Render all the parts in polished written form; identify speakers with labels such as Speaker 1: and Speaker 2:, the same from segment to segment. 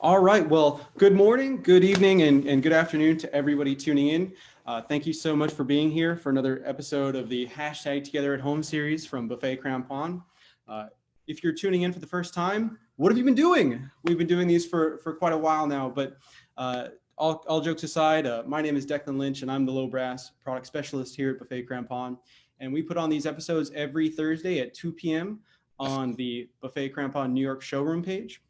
Speaker 1: All right. Well, good morning, good evening, and good afternoon to everybody tuning in. Thank you so much for being here for another episode of the Hashtag Together at Home series from Buffet Crampon. If you're tuning in for the first time, what have you been doing? We've been doing these for quite a while now, but all jokes aside, my name is Declan Lynch, and I'm the low brass product specialist here at Buffet Crampon. And we put on these episodes every Thursday at 2 p.m. on the Buffet Crampon New York showroom page.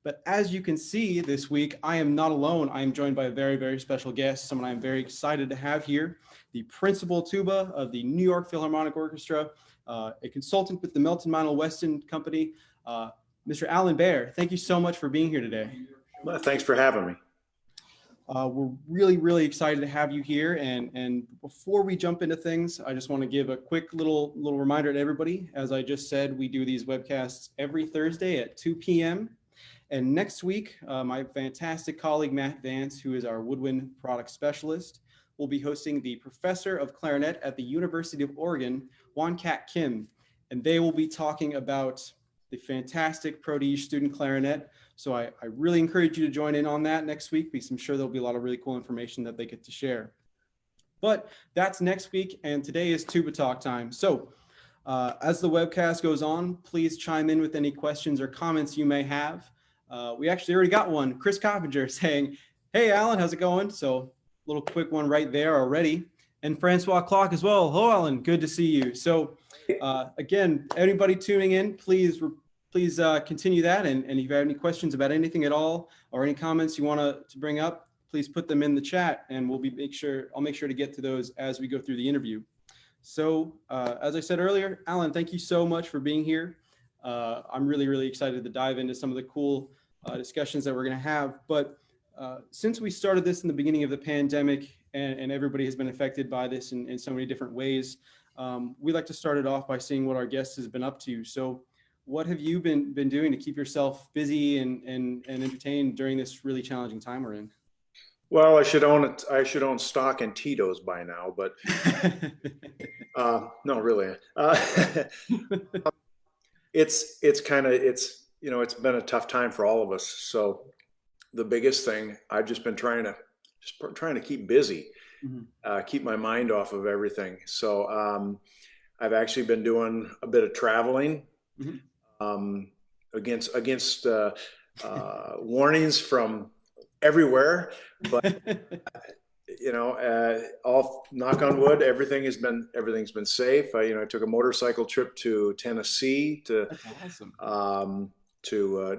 Speaker 1: But as you can see this week, I am not alone. I am joined by a very, very special guest, someone I'm very excited to have here, the principal tuba of the New York Philharmonic Orchestra, a consultant with the Melton Meinl Weston Company, Mr. Alan Baer. Thank you so much for being here today.
Speaker 2: Well, thanks for having me.
Speaker 1: We're really, really excited to have you here. And before we jump into things, I just want to give a quick little reminder to everybody. As I just said, we do these webcasts every Thursday at 2 p.m. And next week, my fantastic colleague, Matt Vance, who is our woodwind product specialist, will be hosting the professor of clarinet at the University of Oregon, Won Kat Kim. And they will be talking about the fantastic Prodige student clarinet. So I really encourage you to join in on that next week, because I'm sure there'll be a lot of really cool information that they get to share. But that's next week, and today is Tuba Talk time. So as the webcast goes on, please chime in with any questions or comments you may have. We actually already got one, Chris Coppinger, saying, "Hey, Alan, how's it going?" So a little quick one right there already. And Francois Clark as well. Hello, Alan. Good to see you. So again, anybody tuning in, please continue that. And if you have any questions about anything at all or any comments you want to bring up, please put them in the chat, and I'll make sure to get to those as we go through the interview. So as I said earlier, Alan, thank you so much for being here. I'm really, really excited to dive into some of the cool discussions that we're going to have. But since we started this in the beginning of the pandemic, and everybody has been affected by this in so many different ways, we like to start it off by seeing what our guest has been up to. So what have you been doing to keep yourself busy and entertained during this really challenging time we're in?
Speaker 2: Well, I should own stock in Tito's by now, but no, really. It's been a tough time for all of us. So the biggest thing, I've just been trying to keep busy, keep my mind off of everything. So I've actually been doing a bit of traveling, against warnings from everywhere, but all knock on wood, everything's been safe. I took a motorcycle trip to Tennessee to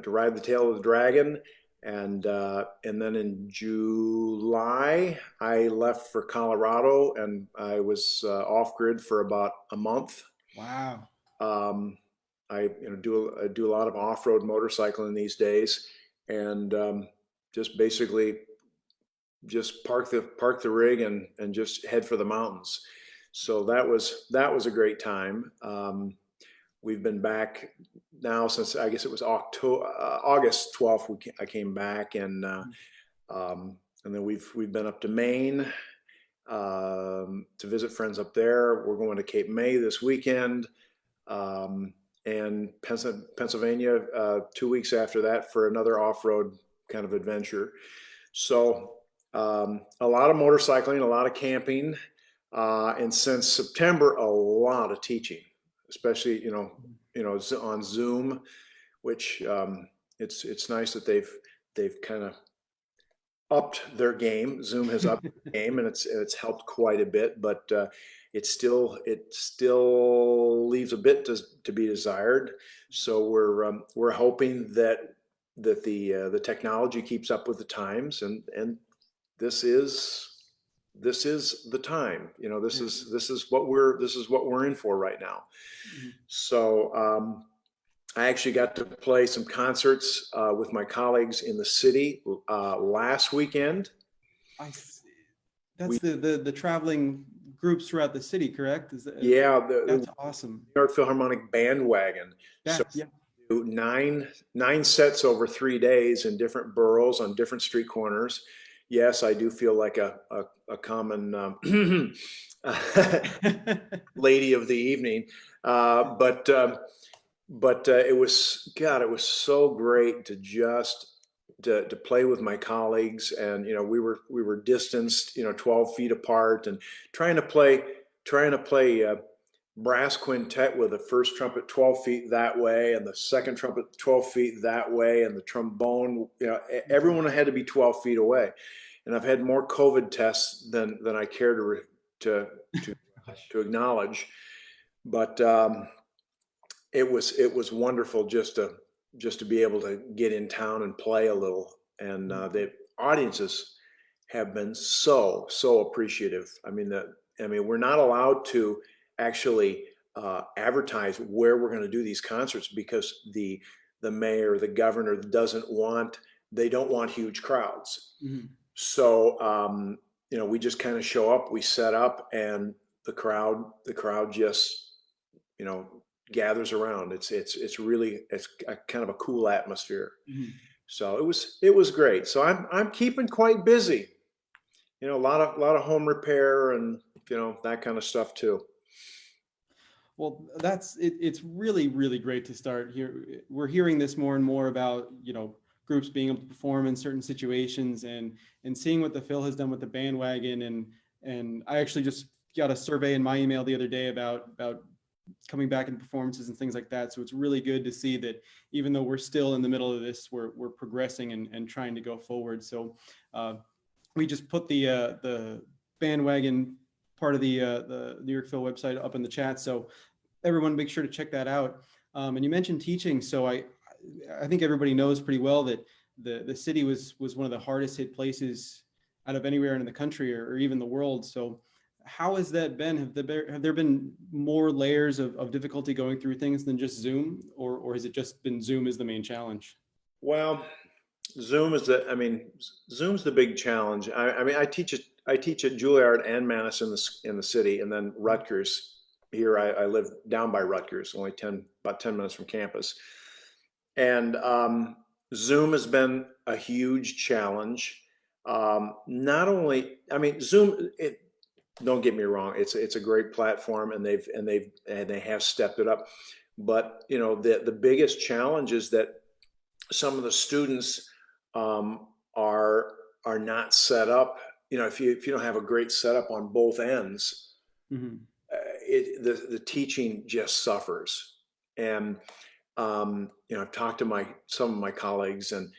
Speaker 2: ride the tail of the dragon, and then in July I left for Colorado, and I was off grid for about a month.
Speaker 1: Wow.
Speaker 2: I do a lot of off-road motorcycling these days, and just basically just park the rig and just head for the mountains. So that was a great time. We've been back now since, I guess it was August 12th. I came back, and then we've been up to Maine to visit friends up there. We're going to Cape May this weekend, and Pennsylvania 2 weeks after that for another off-road kind of adventure. So a lot of motorcycling, a lot of camping, and since September, a lot of teaching, especially on Zoom, which it's nice that they've kind of upped their game. Zoom has upped the game, and it's helped quite a bit, but it still leaves a bit to be desired. So we're hoping that the technology keeps up with the times, and this is the time. This is what we're in for right now. So I actually got to play some concerts with my colleagues in the city last weekend.
Speaker 1: That's the traveling groups throughout the city, correct? That's awesome.
Speaker 2: New York Philharmonic bandwagon.
Speaker 1: Yeah.
Speaker 2: Nine sets over 3 days in different boroughs on different street corners. Yes, I do feel like a common lady of the evening, but it was so great to just to play with my colleagues, and we were distanced 12 feet apart, and trying to play brass quintet with the first trumpet 12 feet that way and the second trumpet 12 feet that way, and the trombone, everyone had to be 12 feet away. And I've had more COVID tests than I care to to acknowledge, but it was wonderful just to be able to get in town and play a little. And the audiences have been so appreciative. I mean, we're not allowed to actually advertise where we're going to do these concerts, because the mayor, the governor they don't want huge crowds.
Speaker 1: Mm-hmm.
Speaker 2: So we just kind of show up, we set up, and the crowd just gathers around. It's a kind of a cool atmosphere.
Speaker 1: Mm-hmm.
Speaker 2: So it was great. So I'm keeping quite busy. A lot of home repair and that kind of stuff too.
Speaker 1: Well, it's really, really great to start here. We're hearing this more and more about, groups being able to perform in certain situations, and seeing what the Phil has done with the bandwagon. And I actually just got a survey in my email the other day about coming back in performances and things like that. So it's really good to see that even though we're still in the middle of this, we're progressing and trying to go forward. So we just put the bandwagon part of the New York Phil website up in the chat. So everyone make sure to check that out. And you mentioned teaching. So I think everybody knows pretty well that the city was one of the hardest hit places out of anywhere in the country or even the world. So how has that been? Have there been more layers of difficulty going through things than just Zoom, or has it just been Zoom is the main challenge?
Speaker 2: Well, Zoom's the big challenge. I teach at Juilliard and Madison in the city, and then Rutgers. Here I live down by Rutgers, only about 10 minutes from campus. And Zoom has been a huge challenge. Not only, Zoom, don't get me wrong, it's a great platform, and they have stepped it up. But the biggest challenge is that some of the students are not set up. If you don't have a great setup on both ends,
Speaker 1: Mm-hmm.
Speaker 2: The teaching just suffers. And I've talked to some of my colleagues, and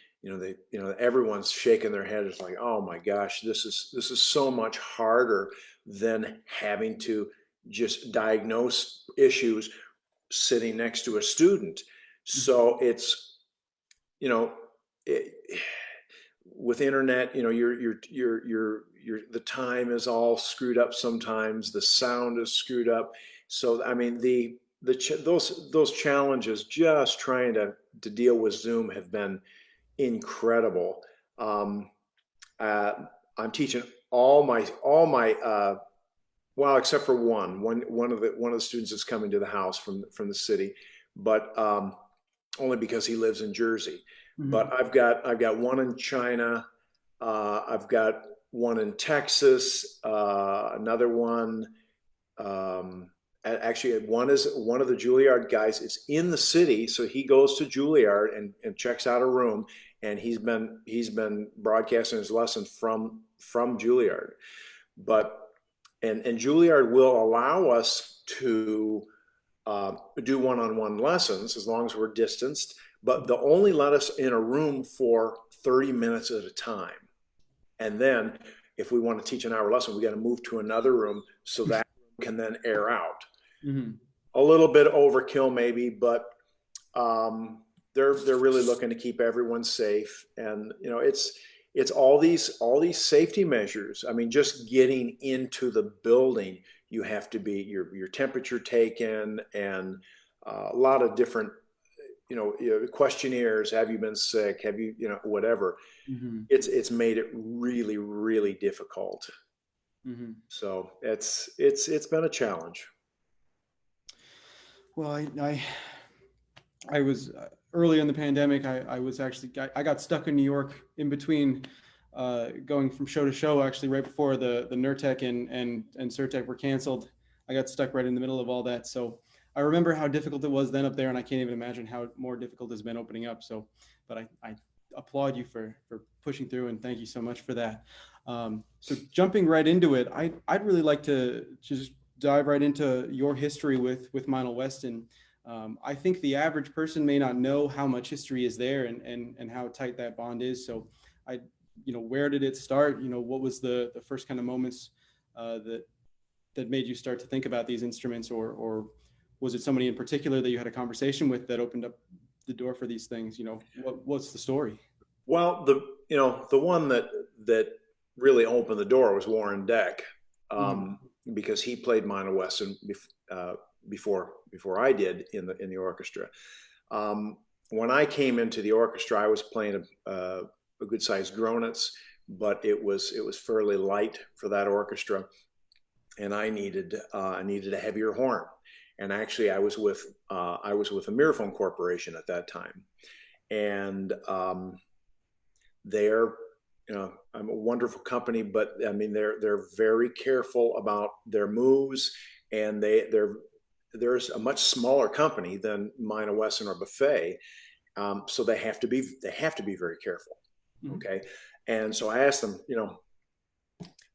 Speaker 2: everyone's shaking their head. It's like, oh my gosh, this is so much harder than having to just diagnose issues sitting next to a student. So it's with internet, the time is all screwed up. Sometimes the sound is screwed up. So those challenges just trying to deal with Zoom have been incredible. I'm teaching all my well, except for one of the students is coming to the house from the city, but only because he lives in Jersey. Mm-hmm. But I've got one in China. I've got one in Texas. Another one. Actually, one of the Juilliard guys is in the city, so he goes to Juilliard and checks out a room, and he's been broadcasting his lesson from Juilliard. But and Juilliard will allow us to do one-on-one lessons as long as we're distanced, but they'll only let us in a room for 30 minutes at a time. And then if we want to teach an hour lesson, we got to move to another room so that can then air out. Mm-hmm. A little bit overkill maybe, but they're really looking to keep everyone safe. And it's all these safety measures. Just getting into the building, you have to be your temperature taken, and a lot of different questionnaires. Have you been sick? Have you whatever? Mm-hmm. It's made it really, really difficult. Mm-hmm. So it's been a challenge.
Speaker 1: Well, I was early in the pandemic. I got stuck in New York in between going from show to show. Actually, right before the NERTEC and SERTEC were canceled, I got stuck right in the middle of all that. So I remember how difficult it was then up there, and I can't even imagine how more difficult it's been opening up. So, but I applaud you for pushing through, and thank you so much for that. So jumping right into it, I'd really like to just dive right into your history with Meinl Weston. I think the average person may not know how much history is there and how tight that bond is. So where did it start? What was the first kind of moments that made you start to think about these instruments, or was it somebody in particular that you had a conversation with that opened up the door for these things? What's the story?
Speaker 2: Well, the one that really opened the door was Warren Deck, because he played Meinl Weston before I did in the orchestra. When I came into the orchestra, I was playing a good sized Gronitz, but it was fairly light for that orchestra, and I needed a heavier horn. And actually, I was with a Miraphone Corporation at that time, and they're I'm a wonderful company, but I mean they're very careful about their moves, and there's a much smaller company than Meinl Weston or Buffet, so they have to be very careful. Okay, and so I asked them,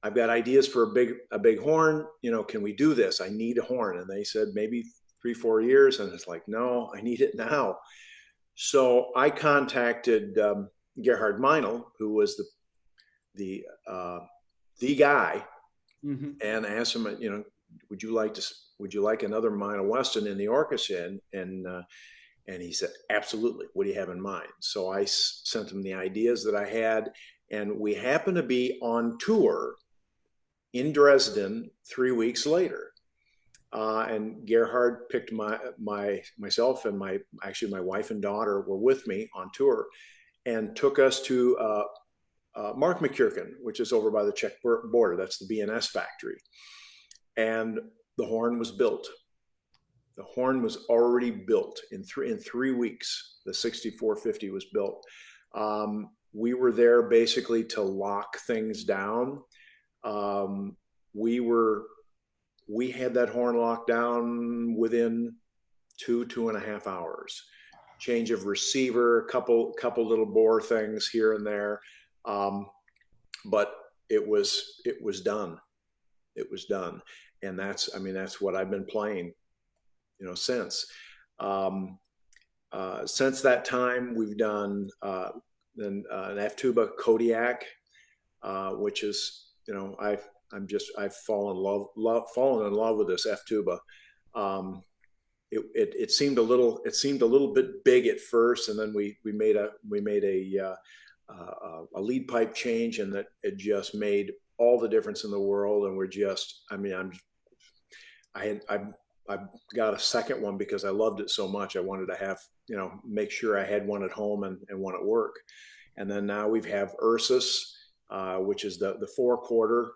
Speaker 2: I've got ideas for a big horn. Can we do this? I need a horn. And they said maybe 3-4 years. And it's like, no, I need it now. So I contacted Gerhard Meinl, who was the guy, and asked him, would you like another Meinl Weston in the orchestra? And he said, absolutely. What do you have in mind? So I sent him the ideas that I had, and we happened to be on tour in Dresden 3 weeks later. And Gerhard picked myself and my wife and daughter were with me on tour, and took us to Markmakirchen, which is over by the Czech border. That's the B&S factory. And the horn was built. The horn was already built in 3 weeks. The 6450 was built. We were there basically to lock things down. We had that horn locked down within 2.5 hours. Change of receiver, couple little bore things here and there, but it was done. It was done, and that's what I've been playing, since. Since that time, we've done an F tuba Kodiak, which is I've fallen in love with this F tuba. It seemed a little bit big at first, and then we made a lead pipe change, and that it just made all the difference in the world. And I got a second one because I loved it so much. I wanted to have, make sure I had one at home and one at work. And then now we have Ursus, which is the 4/4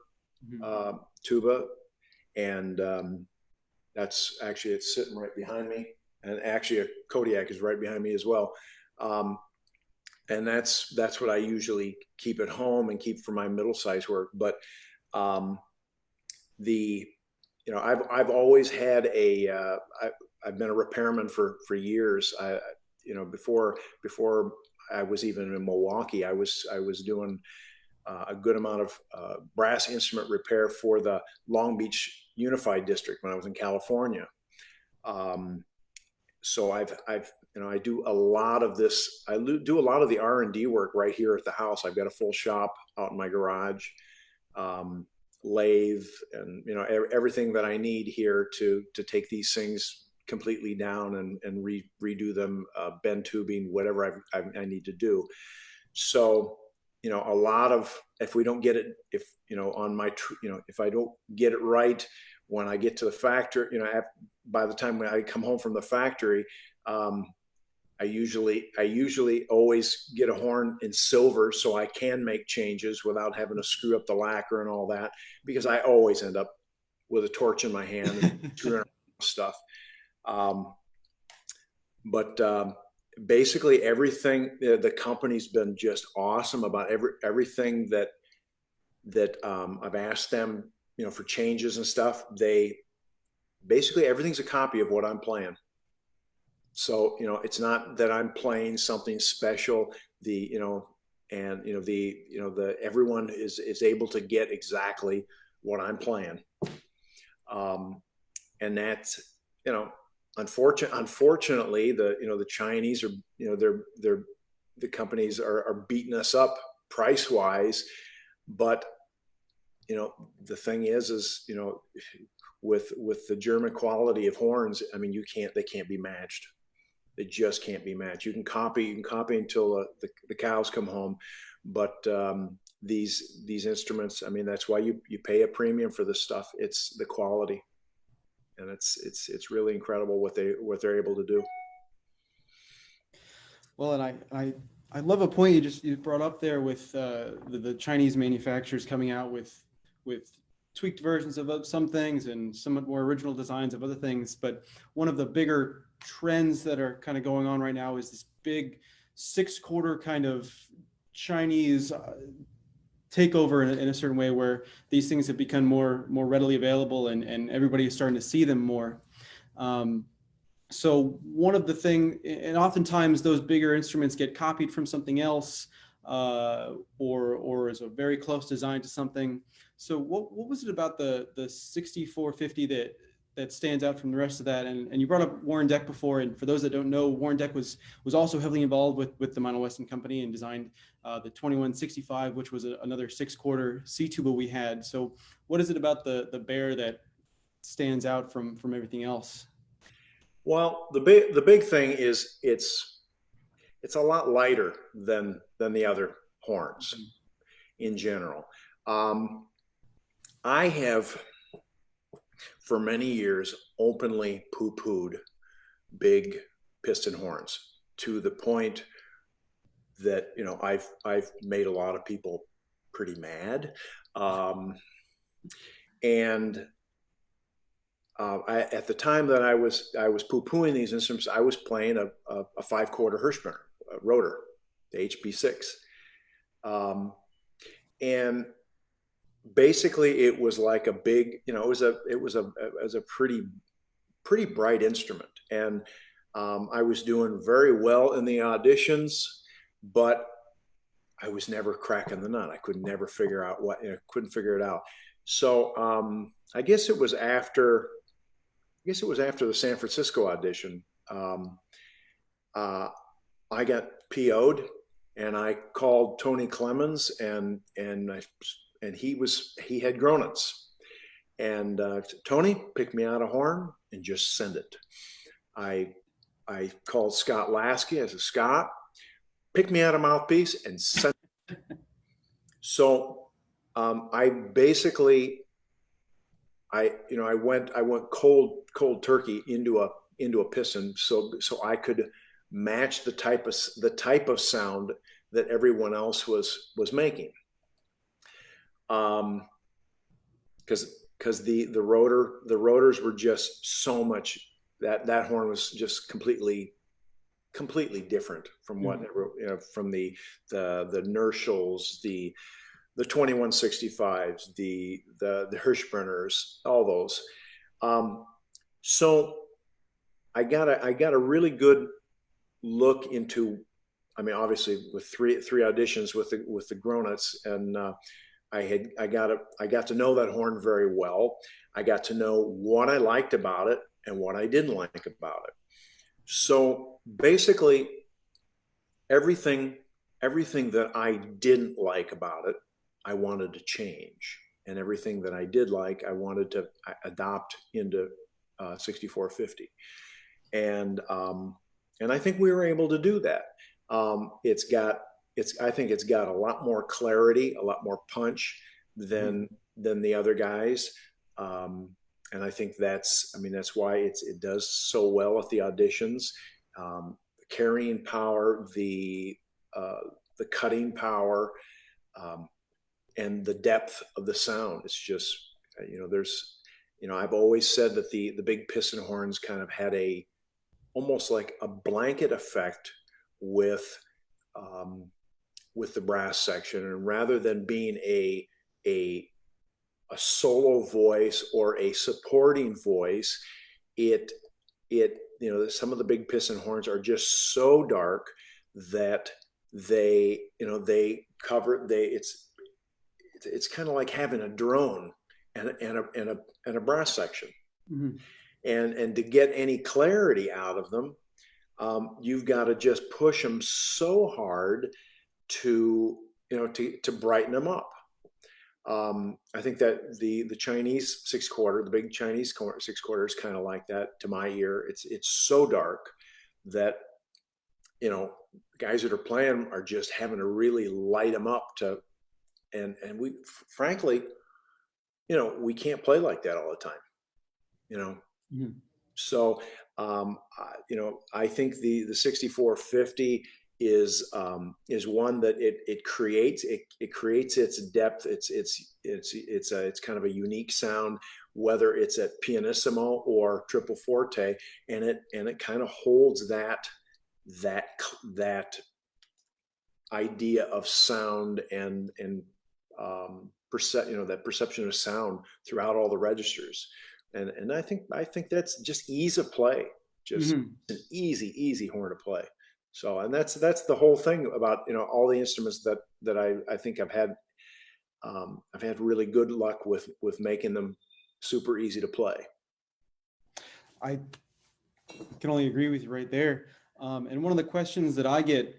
Speaker 2: tuba, and that's actually, it's sitting right behind me, and actually a Kodiak is right behind me as well. And that's what I usually keep at home and keep for my middle size work. But I've always had I've been a repairman for years. Before I was even in Milwaukee, I was doing a good amount of brass instrument repair for the Long Beach Unified District when I was in California. So I do a lot of this. I do a lot of the R&D work right here at the house. I've got a full shop out in my garage, lathe, and everything that I need here to take these things completely down and redo them, bend tubing, whatever I need to do. So a lot of, if we don't get it, if I don't get it right when I get to the factory, by the time when I come home from the factory, I usually always get a horn in silver so I can make changes without having to screw up the lacquer and all that, because I always end up with a torch in my hand and screwing stuff. But basically everything, the company's been just awesome about everything that I've asked them, for changes and stuff. They basically, everything's a copy of what I'm playing. So, it's not that I'm playing something special. the and the everyone is able to get exactly what I'm playing. And that's, unfortunately, the Chinese are, they're the companies are beating us up price wise, but the thing is with the German quality of horns, I mean, they can't be matched. They just can't be matched. You can copy until the cows come home, but these instruments, I mean, that's why you pay a premium for this stuff. It's the quality, and it's really incredible what they're able to do.
Speaker 1: Well, and I love a point you brought up there with the Chinese manufacturers coming out with tweaked versions of some things and somewhat more original designs of other things. But one of the bigger trends that are kind of going on right now is this big 6/4 kind of Chinese takeover in a certain way, where these things have become more readily available, and everybody is starting to see them more. So one of the things, and oftentimes those bigger instruments get copied from something else, or is a very close design to something. So what was it about the 6450 that stands out from the rest of that? And you brought up Warren Deck before, and for those that don't know, Warren Deck was also heavily involved with the Meinl Weston company and designed the 2165, which was another 6/4 C tuba we had. So what is it about the Baer that stands out from everything else?
Speaker 2: Well, the big thing is it's a lot lighter than the other horns in general. I have for many years openly poo-pooed big piston horns to the point that I've made a lot of people pretty mad, and at the time that I was poo-pooing these instruments, I was playing a 5/4 Hirschsprung rotor, the HP6, and basically it was like a big, it was a pretty bright instrument, and I was doing very well in the auditions, but I was never cracking the nut. I could never figure out couldn't figure it out. So I guess it was after the San Francisco audition. I got PO'd, and I called Tony Clemens, and he had Gronitz, and Tony, pick me out a horn and just send it. I called Scott Lasky. I said, Scott, pick me out a Mouthpiece and send it. So I basically, I went cold turkey into a piston, so I could match the type of sound that everyone else was making. Because the rotors were just so much, that horn was just completely different from what from the Nerschels, the 2165s, the Hirschsprungers, all those. So I got a really good look into, I mean, obviously with three auditions with the Gronitz, and I got to know that horn very well. I got to know what I liked about it and what I didn't like about it. So basically everything that I didn't like about it, I wanted to change, and everything that I did like, I wanted to adopt into 6450, and I think we were able to do that. I think it's got a lot more clarity, a lot more punch than the other guys, and I think that's why it does so well at the auditions. Carrying power, the cutting power, and the depth of the sound. It's just, I've always said that the big piston horns kind of had almost like a blanket effect with the brass section, and rather than being a solo voice or a supporting voice, some of the big piston horns are just so dark that they cover, it's kind of like having a drone and a brass section.
Speaker 1: Mm-hmm.
Speaker 2: And to get any clarity out of them, you've got to just push them so hard to brighten them up. I think that the Chinese 6/4, the big Chinese 6/4 is kind of like that to my ear. It's so dark that guys that are playing are just having to really light them up and we frankly, we can't play like that all the time.
Speaker 1: Mm-hmm.
Speaker 2: So I think the 6450 is one that it creates its depth. It's kind of a unique sound, whether it's at pianissimo or triple forte, and it kind of holds that idea of sound and that perception of sound throughout all the registers. And I think that's just ease of play, just
Speaker 1: Mm-hmm.
Speaker 2: an easy horn to play. So, and that's the whole thing about all the instruments that I think I've had really good luck with making them super easy to play.
Speaker 1: I can only agree with you right there. And one of the questions that I get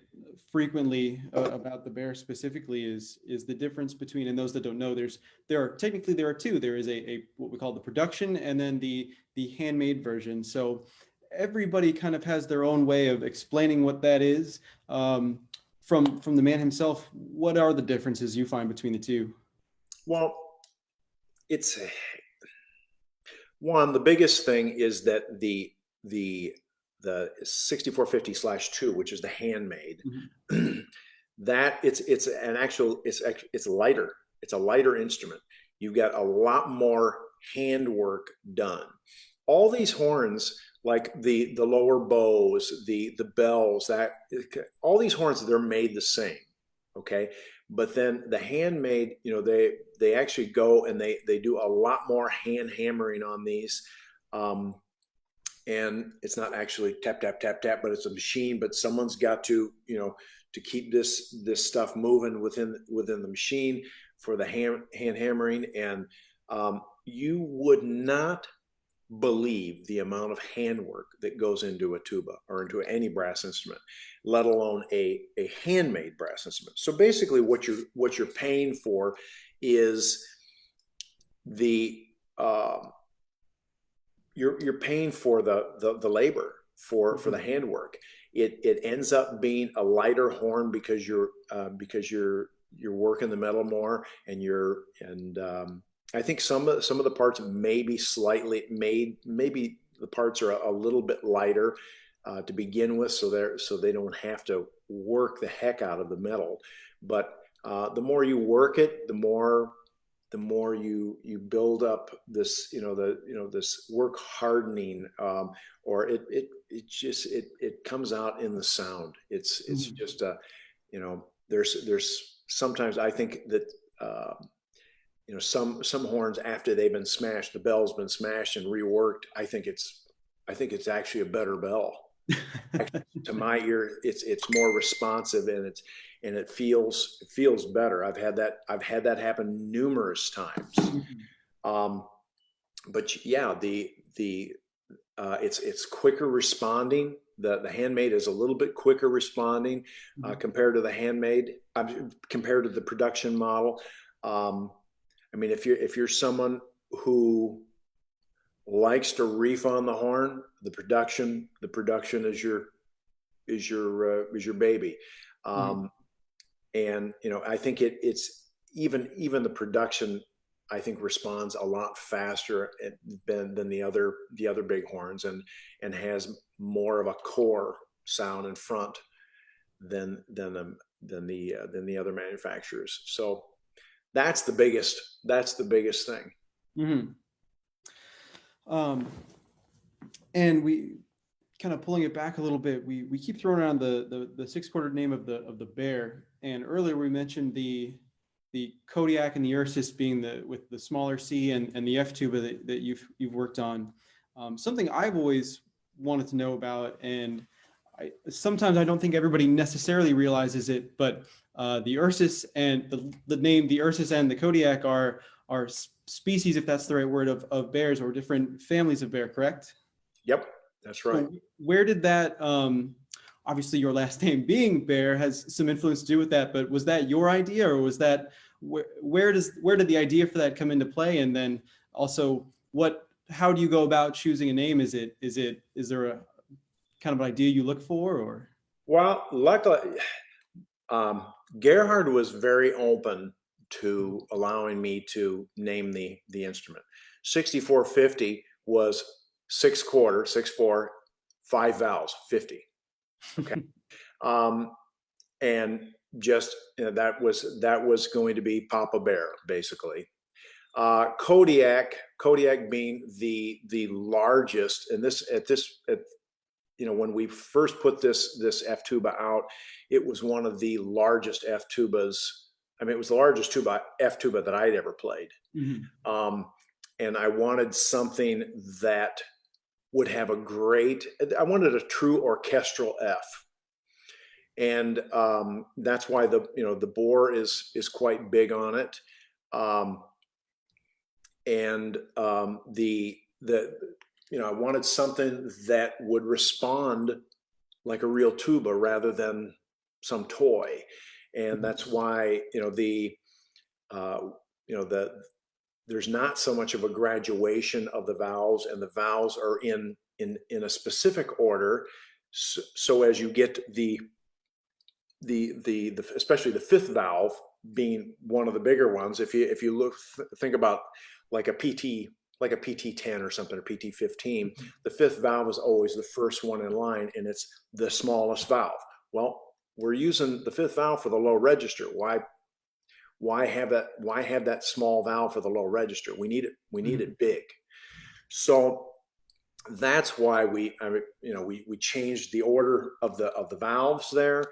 Speaker 1: frequently about the Baer specifically is the difference between, and those that don't know, there are two. There is a what we call the production, and then the handmade version. So everybody kind of has their own way of explaining what that is. From the man himself, what are the differences you find between the two?
Speaker 2: Well, it's one, the biggest thing is that the 6450/2, which is the handmade,
Speaker 1: Mm-hmm.
Speaker 2: that it's lighter. It's a lighter instrument. You've got a lot more handwork done. All these horns, like the lower bows, the bells, all these horns, they're made the same. Okay. But then the handmade, they actually go and they do a lot more hand hammering on these. And it's not actually tap, tap, tap, tap, but it's a machine, but someone's got to, to keep this stuff moving within the machine for the hand hammering. And you would not believe the amount of handwork that goes into a tuba or into any brass instrument, let alone a handmade brass instrument. So basically what you're paying for is you're paying for the labor for the handwork. It ends up being a lighter horn because you're working the metal more, and I think some of the parts may be maybe the parts are a little bit lighter to begin with, so they don't have to work the heck out of the metal. But the more you work it, the more you build up this this work hardening, or it comes out in the sound. It's
Speaker 1: Mm-hmm.
Speaker 2: just there's sometimes I think that some horns, after they've been smashed, the bell's been smashed and reworked, I think it's actually a better bell. Actually, to my ear, it's more responsive, and it feels better. I've had that happen numerous times. But yeah, it's quicker responding. The handmade is a little bit quicker responding compared to the handmade, compared to the production model. I mean, if you're someone who likes to reef on the horn, the production is your baby. And I think it's even the production, I think, responds a lot faster than the other big horns, and has more of a core sound in front than the other manufacturers. So that's the biggest thing.
Speaker 1: Mm-hmm. And we kind of pulling it back a little bit. We keep throwing around the 6/4 name of the Baer, and earlier we mentioned the Kodiak and the Ursus being with the smaller C and the F tuba that you've worked on. Something I've always wanted to know about, and sometimes I don't think everybody necessarily realizes it, but the Ursus and the name, the Ursus and the Kodiak are species, if that's the right word, of bears, or different families of bear, correct?
Speaker 2: Yep, that's right.
Speaker 1: So where did that, obviously your last name being Baer has some influence to do with that, but was that your idea, or was that, where did the idea for that come into play? And then also, how do you go about choosing a name? Is there a kind of idea you look for, or?
Speaker 2: Well, luckily, Gerhard was very open to allowing me to name the instrument. 6450 was 6/4, 6/4, 5 valves, 50. Okay. And just that was going to be Papa Bear, basically. Kodiak being the largest, and when we first put this F tuba out, it was one of the largest F tubas. I mean, it was the largest F tuba that I'd ever played. Mm-hmm. And I wanted something that would have I wanted a true orchestral F. And that's why the bore is quite big on it. I wanted something that would respond like a real tuba rather than some toy. And that's why there's not so much of a graduation of the valves, and the valves are in a specific order. So as you get especially the fifth valve being one of the bigger ones, if you think about like a PT 10 or something, or PT 15, mm-hmm. The fifth valve is always the first one in line, and it's the smallest valve. Well, we're using the fifth valve for the low register. Why have that small valve for the low register? We need it big. So that's why we changed the order of the valves there.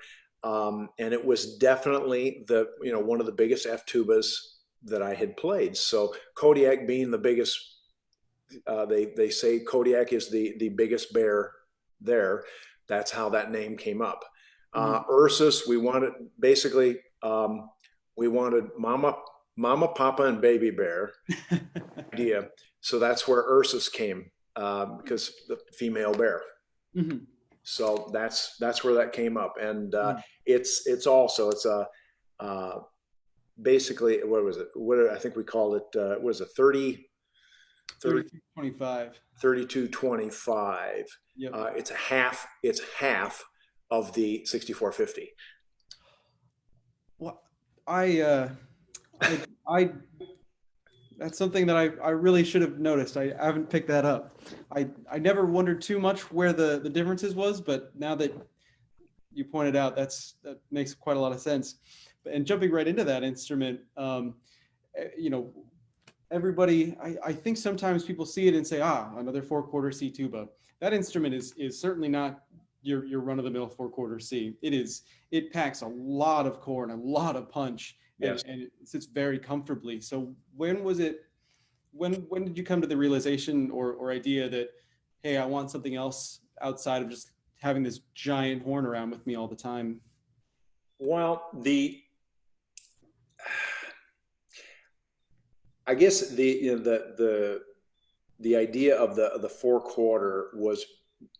Speaker 2: And it was definitely one of the biggest F tubas that I had played. So Kodiak being the biggest, they say Kodiak is the biggest bear there. That's how that name came up. Ursus, we wanted Mama, Papa, and Baby Bear idea. So that's where Ursus came, because the female bear. Mm-hmm. So that's where that came up, and it's basically, what was it? I think we called it, was it
Speaker 1: 3225.
Speaker 2: 3225. Yep. It's half of the 6450.
Speaker 1: Well, I that's something that I really should have noticed. I haven't picked that up. I never wondered too much where the differences was, but now that you pointed out, that makes quite a lot of sense. And jumping right into that instrument, everybody, I think sometimes people see it and say, another 4/4 C tuba. That instrument is certainly not your run-of-the-mill 4/4 C. It packs a lot of core and a lot of punch. Yes. And it sits very comfortably. So when did you come to the realization or idea that, hey, I want something else outside of just having this giant horn around with me all the time?
Speaker 2: Well, I guess the idea of the 4/4 was,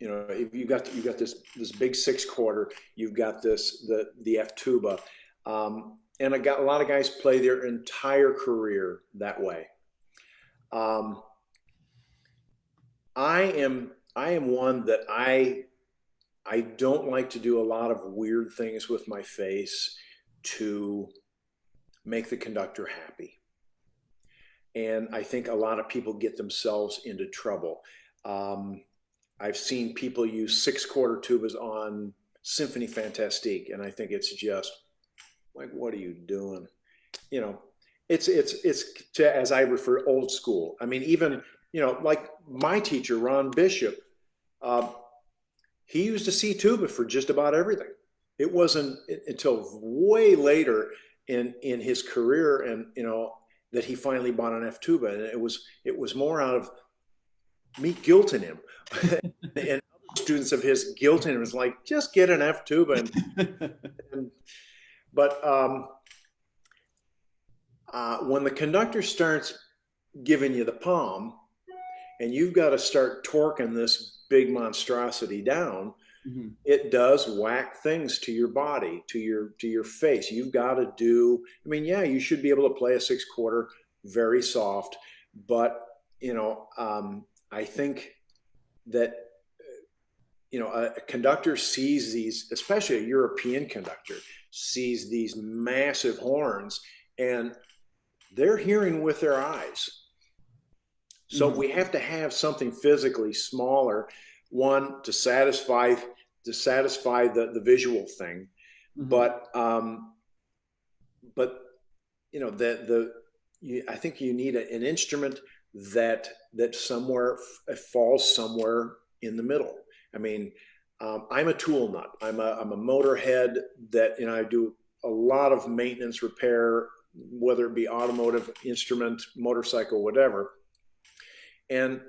Speaker 2: if you got this big 6/4, you've got the F tuba, and I got a lot of guys play their entire career that way. I am one that I don't like to do a lot of weird things with my face to make the conductor happy. And I think a lot of people get themselves into trouble. I've seen people use 6/4 tubas on Symphony Fantastique, and I think it's just like, what are you doing? It's as I refer, old school. I mean, even, like my teacher, Ron Bishop, he used a C tuba for just about everything. It wasn't until way later in his career, and that he finally bought an F tuba, and it was more out of me guilting him and students of his guilting him. It was like, just get an F tuba. But when the conductor starts giving you the palm, and you've got to start torquing this big monstrosity down, it does whack things to your body, to your face. You've got to do, I mean, yeah, you should be able to play a 6/4 very soft, but I think that a conductor sees these, especially a European conductor, sees these massive horns, and they're hearing with their eyes. So we have to have something physically smaller, one to satisfy the visual thing, but I think you need an instrument that somewhere falls somewhere in the middle. I mean, I'm a tool nut. I'm a motorhead that I do a lot of maintenance repair, whether it be automotive, instrument, motorcycle, whatever. And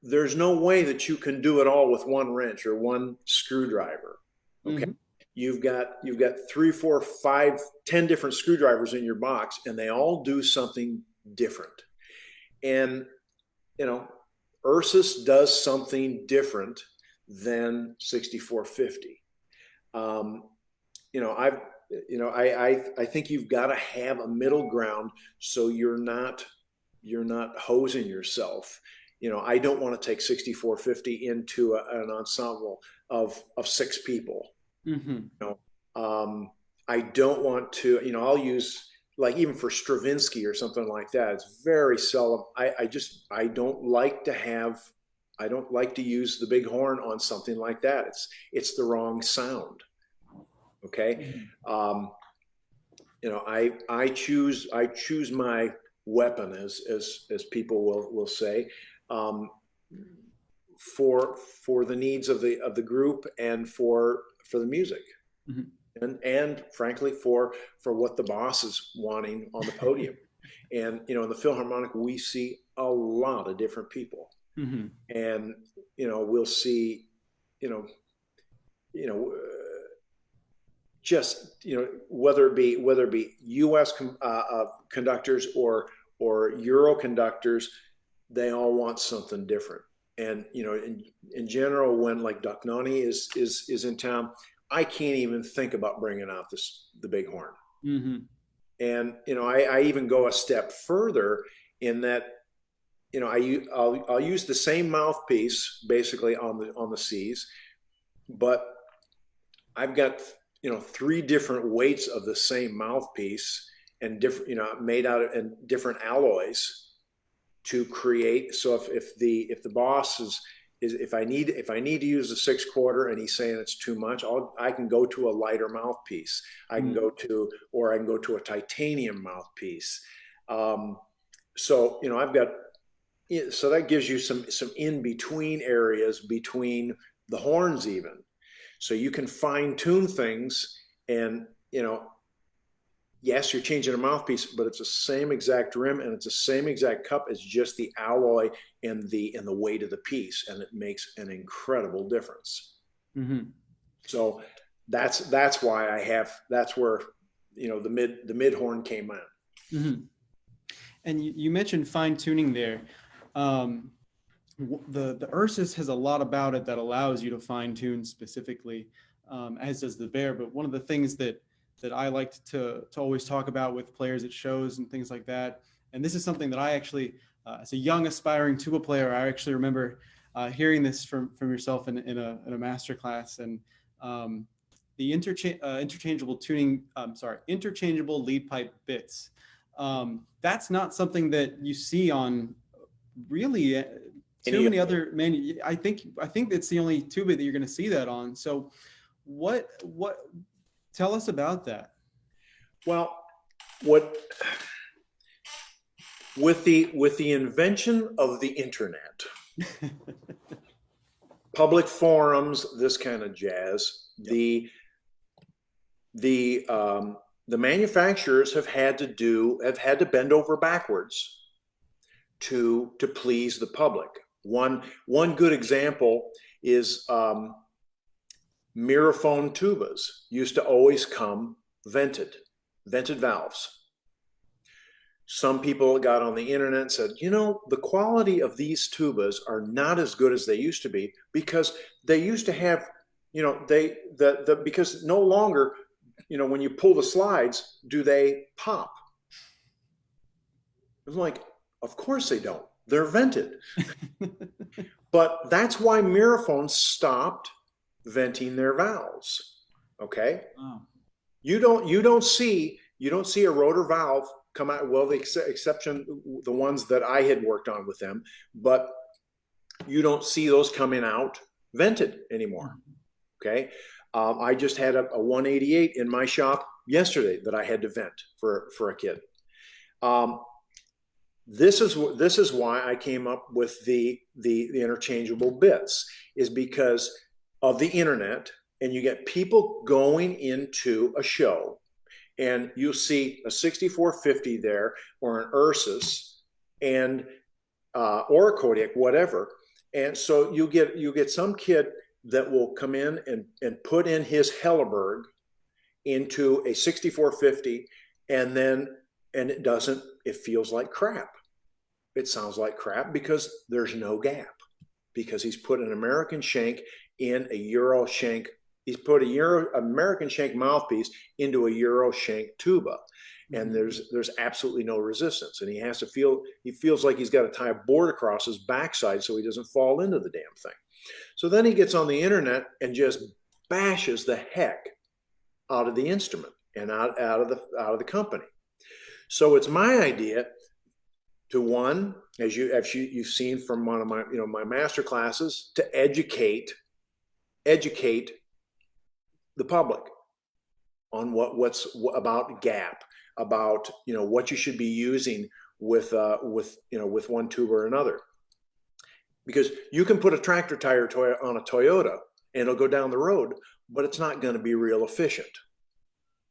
Speaker 2: there's no way that you can do it all with one wrench or one screwdriver. Okay. You've got 3, 4, 5, 10 different screwdrivers in your box, and they all do something different. And Ursus does something different than 6450. I think you've got to have a middle ground so you're not hosing yourself. I don't want to take 6450 into an ensemble of 6 people. I don't want to, I'll use, like, even for Stravinsky or something like that, it's very seldom. I don't like to use the big horn on something like that. It's the wrong sound. Okay. I choose my weapon, as people will say, for the needs of the group and for the music. And frankly for what the boss is wanting on the podium. And in the Philharmonic we see a lot of different people. And we'll see just whether it be US conductors or Euro conductors, they all want something different. And in general, when like Duchnani is in town, I can't even think about bringing out the big horn. And I even go a step further in that I'll use the same mouthpiece basically on the C's, but I've got 3 different weights of the same mouthpiece and different made out of and different alloys to create. So if the boss is if I need to use a 6/4 and he's saying it's too much, I can go to a lighter mouthpiece. I can go to a titanium mouthpiece. So I've got, so that gives you some in between areas between the horns even. So you can fine tune things, and yes, you're changing a mouthpiece, but it's the same exact rim and it's the same exact cup. It's just the alloy and the weight of the piece, and it makes an incredible difference. So that's why that's where the mid horn came in.
Speaker 1: And you mentioned fine tuning there. The Ursus has a lot about it that allows you to fine tune specifically, as does the Baer. But one of the things that I like to always talk about with players at shows and things like that, and this is something that I actually, as a young aspiring tuba player, I actually remember hearing this from yourself in a master class, and the interchangeable lead pipe bits. That's not something that you see on really too many other I think it's the only tuba that you're going to see that on. So what tell us about that?
Speaker 2: Well, with the invention of the internet, public forums, this kind of jazz, the manufacturers have had to bend over backwards to please the public. One good example is Miraphone tubas used to always come vented valves. Some people got on the internet and said, you know, the quality of these tubas are not as good as they used to be, because they used to have, you know, because no longer, you know, when you pull the slides, do they pop? It was like, of course they don't. They're vented. But that's why Miraphones stopped venting their valves. Okay.
Speaker 1: Oh.
Speaker 2: You don't see a rotor valve come out, well, the exception, the ones that I had worked on with them, but you don't see those coming out vented anymore. Okay. I just had a 188 in my shop yesterday that I had to vent for a kid. This is why I came up with the interchangeable bits, is because of the internet, and you get people going into a show and you'll see a 6450 there, or an Ursus, and or a Kodiak, whatever. And so you get some kid that will come in and put in his Helleberg into a 6450, and it feels like crap. It sounds like crap because there's no gap, because he's put an American shank in a Euro shank. He's put American shank mouthpiece into a Euro shank tuba, and there's absolutely no resistance. And he feels like he's got to tie a board across his backside so he doesn't fall into the damn thing. So then he gets on the internet and just bashes the heck out of the instrument and out of the company. So it's my idea to, one, as you've seen from one of my my master classes, to educate the public on what's about gap, about what you should be using with one tuba or another. Because you can put a tractor tire on a Toyota and it'll go down the road, but it's not going to be real efficient.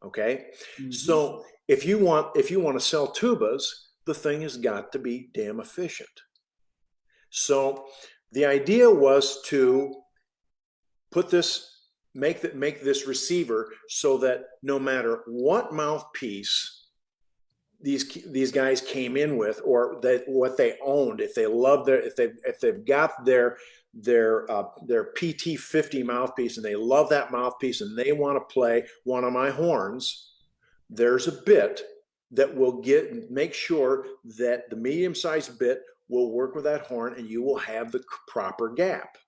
Speaker 2: Okay. Mm-hmm. So if you want to sell tubas, the thing has got to be damn efficient. So the idea was to make this receiver so that no matter what mouthpiece these guys came in with, or what they owned, if they've got their PT50 mouthpiece and they love that mouthpiece and they want to play one of my horns, there's a bit that will make sure that the medium-sized bit will work with that horn and you will have the proper gap.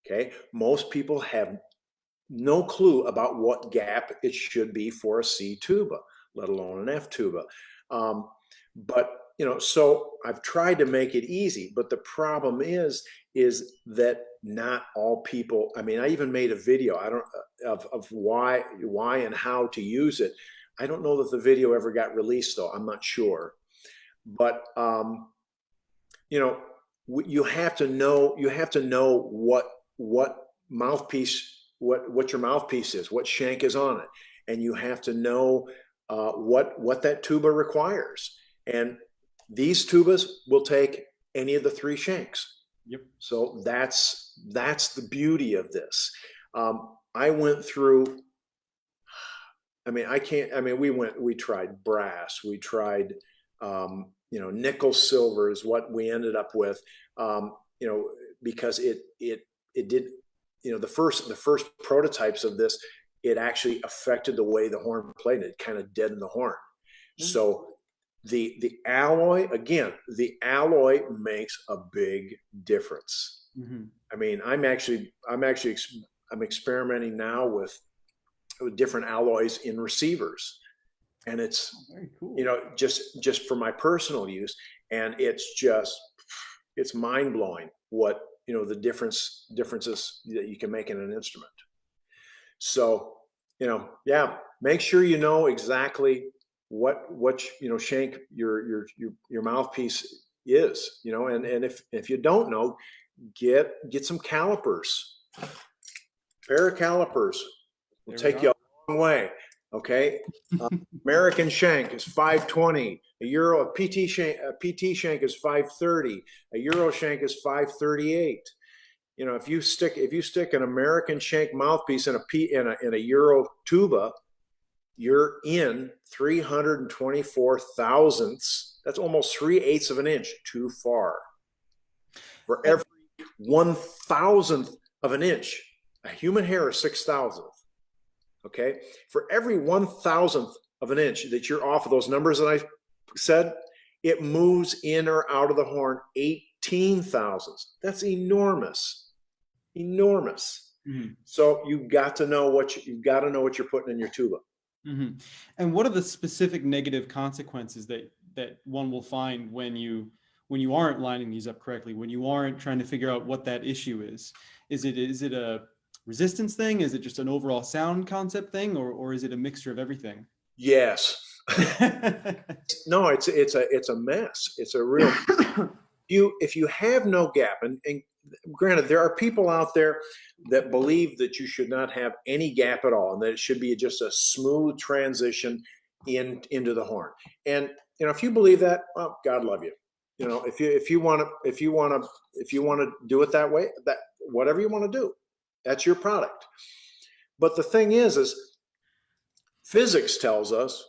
Speaker 2: Okay, most people have no clue about what gap it should be for a C tuba, let alone an F tuba. But so I've tried to make it easy, but the problem is that not all people. I mean, I even made a video of why and how to use it. I don't know that the video ever got released, though. I'm not sure. But you have to know what mouthpiece, what your mouthpiece is, what shank is on it, and you have to know what that tuba requires. And these tubas will take any of the three shanks.
Speaker 1: Yep. So
Speaker 2: that's the beauty of this. I went through. I mean, we tried brass, we tried, nickel silver is what we ended up with, because it did, the first prototypes of this, it actually affected the way the horn played. It kind of deadened the horn. Mm-hmm. So the alloy makes a big difference. Mm-hmm. I mean, I'm experimenting now with different alloys in receivers, and it's very cool. Just for my personal use, and it's mind-blowing what the differences that you can make in an instrument. So make sure you know exactly what shank your mouthpiece is, and if you don't know, get some calipers. Baer calipers will take you a long way. Okay. American shank is 520. A PT shank is 530. A Euro shank is 538. You know, if you stick an American shank mouthpiece in a Euro tuba, you're in 324 thousandths. That's almost 3/8 of an inch too far. For every 1,000th of an inch, a human hair is 6,000th. Okay, for every 1,000th of an inch that you're off of those numbers that I said, it moves in or out of the horn 18 thousandths. That's enormous, enormous.
Speaker 1: Mm-hmm.
Speaker 2: So you've got to know what you're putting in your tuba.
Speaker 1: Mm-hmm. And what are the specific negative consequences that one will find when you aren't lining these up correctly, when you aren't trying to figure out what that issue is? Is it a resistance thing? Is it just an overall sound concept thing, or is it a mixture of everything?
Speaker 2: Yes. No, it's a mess. It's a real if you have no gap, and granted, there are people out there that believe that you should not have any gap at all, and that it should be just a smooth transition into the horn. And you know, if you believe that, well, God love you. You know, if you want to do it that way, that whatever you want to do, that's your product. But the thing is physics tells us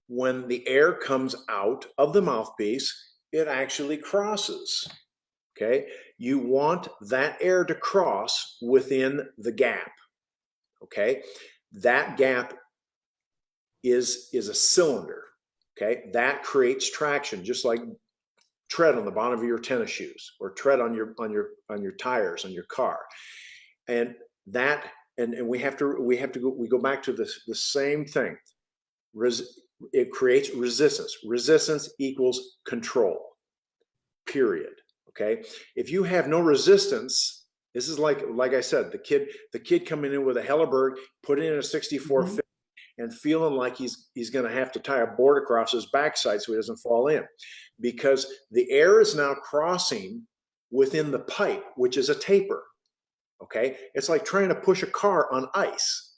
Speaker 2: when the air comes out of the mouthpiece, it actually crosses. Okay, you want that air to cross within the gap. Okay, that gap is a cylinder. Okay, that creates traction, just like tread on the bottom of your tennis shoes or tread on your tires on your car. And that and we go back to the same thing. It creates resistance. Resistance equals control. Period. Okay. If you have no resistance, this is like I said, the kid coming in with a Helleberg, putting in a 64
Speaker 1: Mm-hmm.
Speaker 2: and feeling like he's going to have to tie a board across his backside so he doesn't fall in, because the air is now crossing within the pipe, which is a taper. Okay, it's like trying to push a car on ice.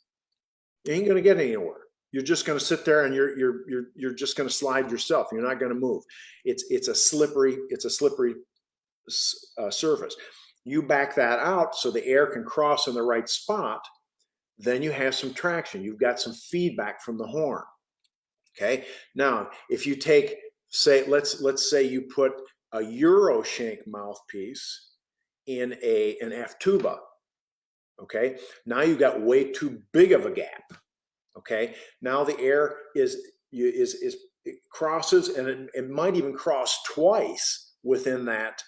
Speaker 2: You ain't going to get anywhere. You're just going to sit there and you're just going to slide yourself. You're not going to move. It's a slippery surface. You back that out so the air can cross in the right spot. Then you have some traction. You've got some feedback from the horn. Okay. Now, if you take, let's say you put a Euro shank mouthpiece in an F tuba. Okay. Now you've got way too big of a gap. Okay. Now the air it crosses, and it might even cross twice within that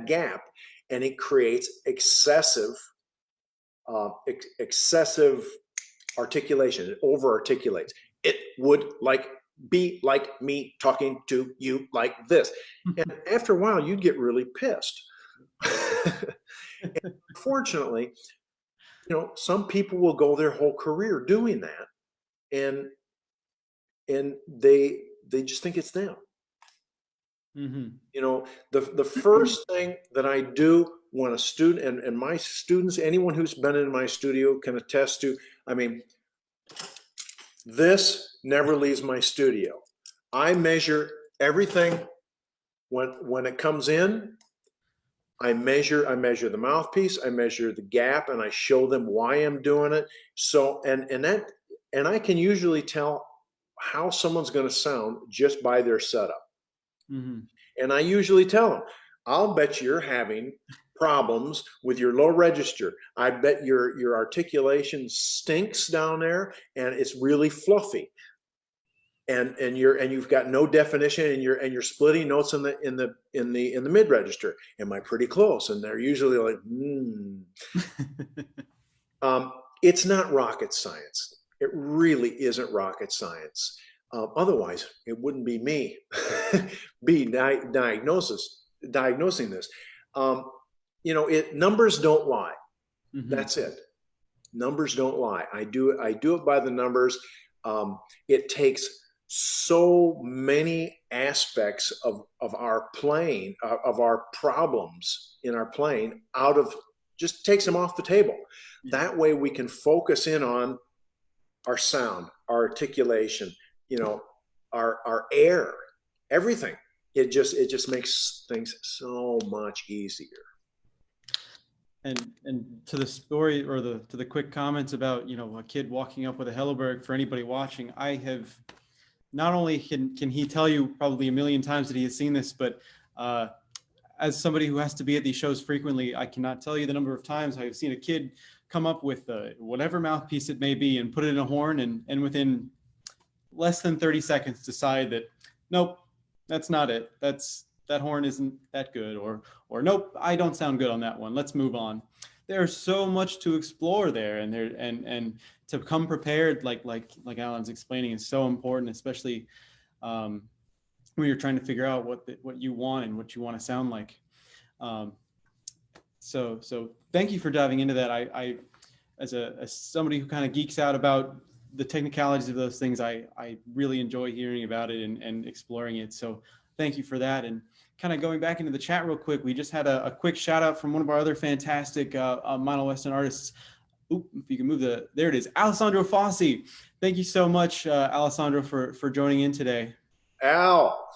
Speaker 2: gap, and it creates excessive articulation. It over articulates. It would be like me talking to you like this. And after a while, you'd get really pissed. And unfortunately, you know, some people will go their whole career doing that, and they just think it's them.
Speaker 1: Mm-hmm.
Speaker 2: You know, the first thing that I do when a student, and my students, anyone who's been in my studio can attest to, I mean, this never leaves my studio. I measure everything when it comes in. I measure the mouthpiece, I measure the gap, and I show them why I'm doing it. So and I can usually tell how someone's going to sound just by their setup.
Speaker 1: Mm-hmm.
Speaker 2: And I usually tell them, I'll bet you're having problems with your low register. I bet your articulation stinks down there and it's really fluffy. And you've got no definition, and you're splitting notes in the mid register. Am I pretty close? And they're usually like, It's not rocket science. It really isn't rocket science. Otherwise, it wouldn't be me diagnosing this. You know, numbers don't lie.
Speaker 1: Mm-hmm.
Speaker 2: That's it. Numbers don't lie. I do it by the numbers. It takes so many aspects of our playing, of our problems in our playing, just takes them off the table. Yeah. That way we can focus in on our sound, our articulation, you know, our air, everything. It just makes things so much easier.
Speaker 1: And to the story or to the quick comments about, you know, a kid walking up with a Helleberg, for anybody watching, I have not only can he tell you probably a million times that he has seen this, but as somebody who has to be at these shows frequently, I cannot tell you the number of times I've seen a kid come up with whatever mouthpiece it may be and put it in a horn, and within less than 30 seconds decide that, nope, that's not it. That horn isn't that good, or nope, I don't sound good on that one. Let's move on. There's so much to explore there, and to come prepared, like Alan's explaining, is so important, especially when you're trying to figure out what you want and what you want to sound like. Um, so thank you for diving into that. I as somebody who kind of geeks out about the technicalities of those things, I really enjoy hearing about it and exploring it. So thank you for that. And kind of going back into the chat real quick, we just had a quick shout out from one of our other fantastic Meinl Weston artists. Oop, if you can move there it is, Alessandro Fossi. Thank you so much, Alessandro, for joining in today.
Speaker 2: Al.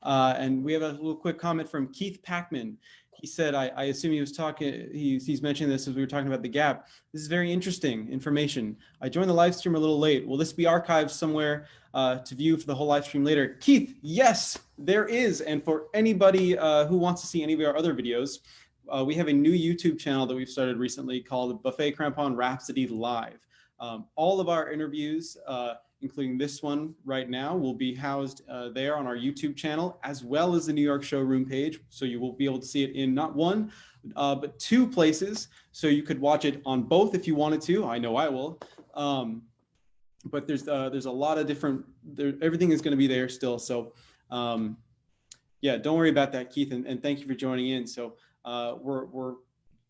Speaker 1: And we have a little quick comment from Keith Packman. He said, I assume he was talking, he's mentioning this as we were talking about the gap. This is very interesting information. I joined the live stream a little late. Will this be archived somewhere to view for the whole live stream later? Keith, yes, there is. And for anybody who wants to see any of our other videos, we have a new YouTube channel that we've started recently called Buffet Crampon Rhapsody Live. All of our interviews, including this one right now, will be housed there on our YouTube channel, as well as the New York Showroom page. So you will be able to see it in not one, but two places. So you could watch it on both if you wanted to. I know I will. But there's a lot of different, everything is going to be there still. So yeah, don't worry about that, Keith. And thank you for joining in. So we're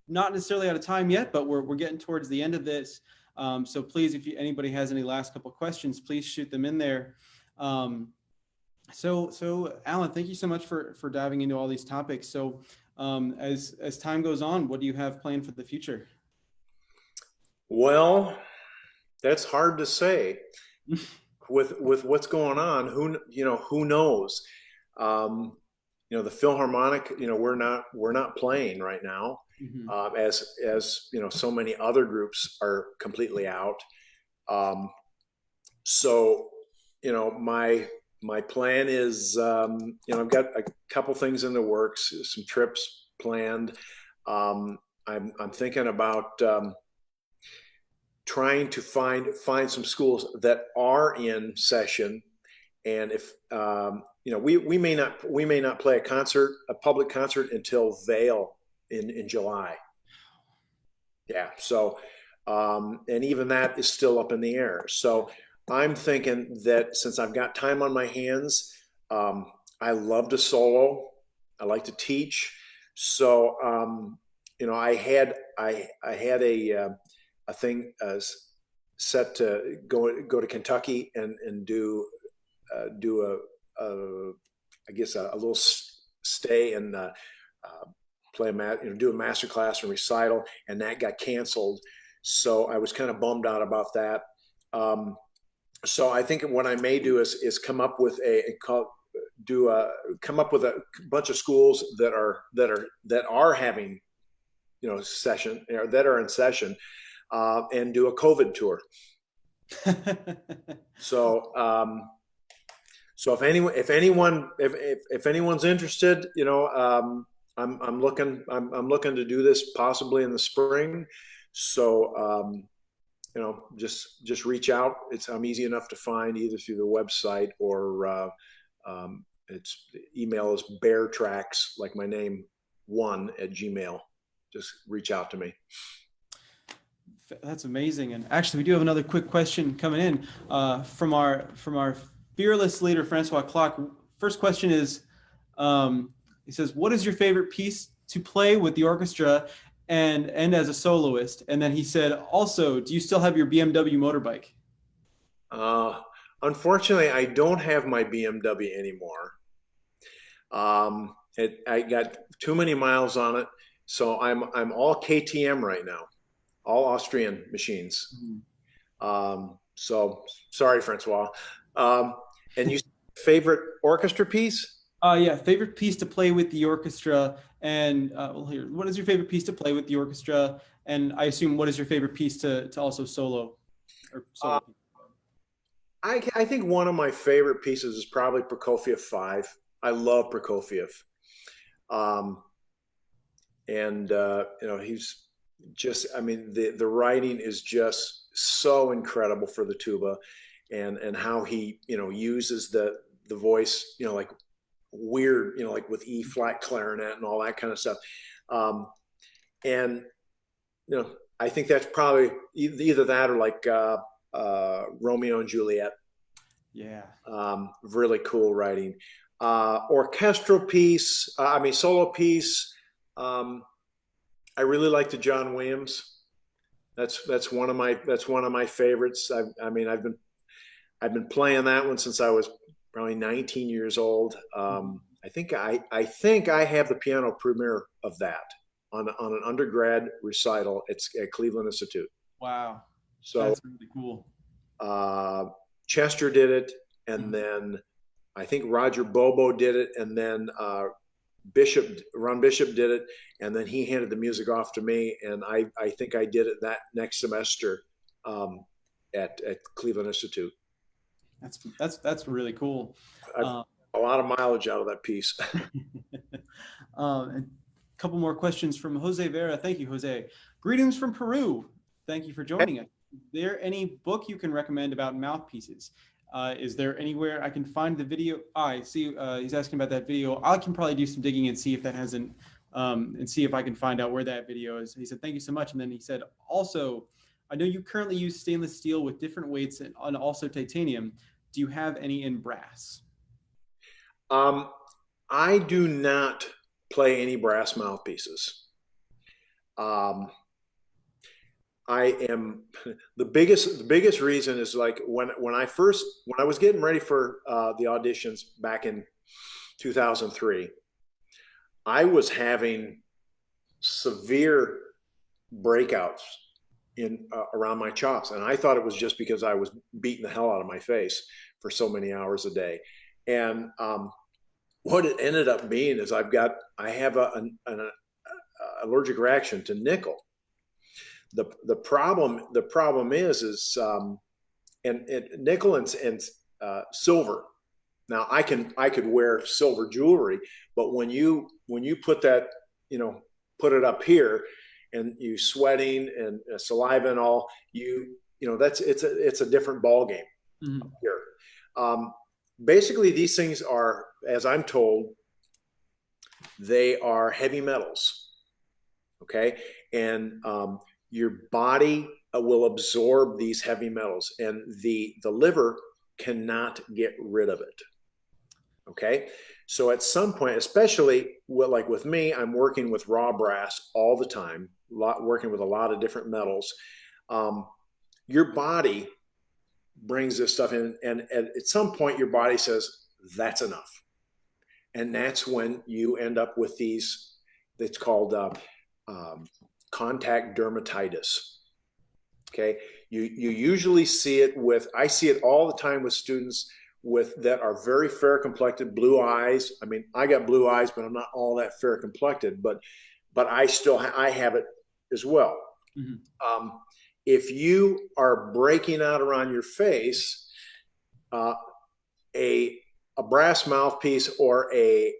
Speaker 1: not necessarily out of time yet, but we're getting towards the end of this. So please, if anybody has any last couple of questions, please shoot them in there. So Alan, thank you so much for diving into all these topics. So as time goes on, what do you have planned for the future?
Speaker 2: Well, that's hard to say. with what's going on, who knows? The Philharmonic, we're not playing right now. Mm-hmm. As so many other groups are completely out. So my plan is, I've got a couple things in the works, some trips planned. I'm thinking about trying to find some schools that are in session, and if we may not play a public concert until Vail in July. Yeah. So, and even that is still up in the air. So I'm thinking that since I've got time on my hands, I love to solo. I like to teach. So, I had a thing set to go to Kentucky and do I guess a little stay and do a master class and recital, and that got canceled. So I was kind of bummed out about that. So I think what I may do is come up with a bunch of schools that are having session, that are in session, and do a COVID tour. So if anyone's interested, I'm looking to do this possibly in the spring. So just reach out. I'm easy enough to find either through the website or its email is beartracks, like my name, 1@gmail.com. Just reach out to me.
Speaker 1: That's amazing. And actually, we do have another quick question coming in from our fearless leader, Francois Clark. First question is, he says, what is your favorite piece to play with the orchestra and as a soloist? And then he said, also, do you still have your BMW motorbike?
Speaker 2: Unfortunately, I don't have my BMW anymore. I got too many miles on it. So I'm all KTM right now, all Austrian machines. Mm-hmm. So sorry, Francois. And you favorite orchestra piece?
Speaker 1: Yeah, favorite piece to play with the orchestra, and well, here, what is your favorite piece to play with the orchestra? And I assume what is your favorite piece to also solo or
Speaker 2: Uh,
Speaker 1: solo?
Speaker 2: I think one of my favorite pieces is probably Prokofiev 5. I love Prokofiev. Um, and he's just, I mean, the writing is just so incredible for the tuba, and how he uses the voice, like weird, like with E flat clarinet and all that kind of stuff. um, and I think that's probably either that or like Romeo and Juliet.
Speaker 1: Yeah.
Speaker 2: Really cool writing. Orchestral piece, I mean solo piece. um, I really like the John Williams. That's one of my favorites. I mean, I've been playing that one since I was probably 19 years old.
Speaker 1: Mhm.
Speaker 2: I think I have the piano premiere of that on an undergrad recital. It's at Cleveland Institute.
Speaker 1: Wow,
Speaker 2: So
Speaker 1: that's really cool.
Speaker 2: uh, Chester did it, and
Speaker 1: Mhm.
Speaker 2: then I think Roger Bobo did it, and then Ron Bishop did it, and then he handed the music off to me, and I think I did it that next semester um, at Cleveland Institute.
Speaker 1: That's really cool.
Speaker 2: I've
Speaker 1: Um,
Speaker 2: a lot of mileage out of that piece.
Speaker 1: and a couple more questions from Jose Vera. Thank you, Jose. Greetings from Peru. Thank you for joining us. Is there any book you can recommend about mouthpieces? Is there anywhere I can find the video? I see he's asking about that video. I can probably do some digging and see if that hasn't, and see if I can find out where that video is. He said, thank you so much. And then he said, also, I know you currently use stainless steel with different weights and also titanium. Do you have any in brass?
Speaker 2: Um, I do not play any brass mouthpieces. Um, I am the biggest reason is like when I was getting ready for the auditions back in 2003, I was having severe breakouts in around my chops, and I thought it was just because I was beating the hell out of my face for so many hours a day. And what it ended up being is I have an allergic reaction to nickel. The problem is and nickel and silver. Now I could wear silver jewelry, but when you put that, put it up here, and you sweating and saliva and all, that's it's a different ball game
Speaker 1: Mhm.
Speaker 2: here. Um, Basically, these things are, as I'm told, they are heavy metals. Okay, and your body will absorb these heavy metals, and the liver cannot get rid of it. Okay, so at some point, especially like with me, I'm working with raw brass all the time, working with a lot of different metals. Um, your body brings this stuff in, and at some point, your body says that's enough, and that's when you end up with these. It's called um, contact dermatitis. Okay, you usually see it with, I see it all the time with students that are very fair complected, blue eyes. I mean, I got blue eyes, but I'm not all that fair complected. But I have it as well.
Speaker 1: Mhm.
Speaker 2: Um, if you are breaking out around your face, uh, a brass mouthpiece or a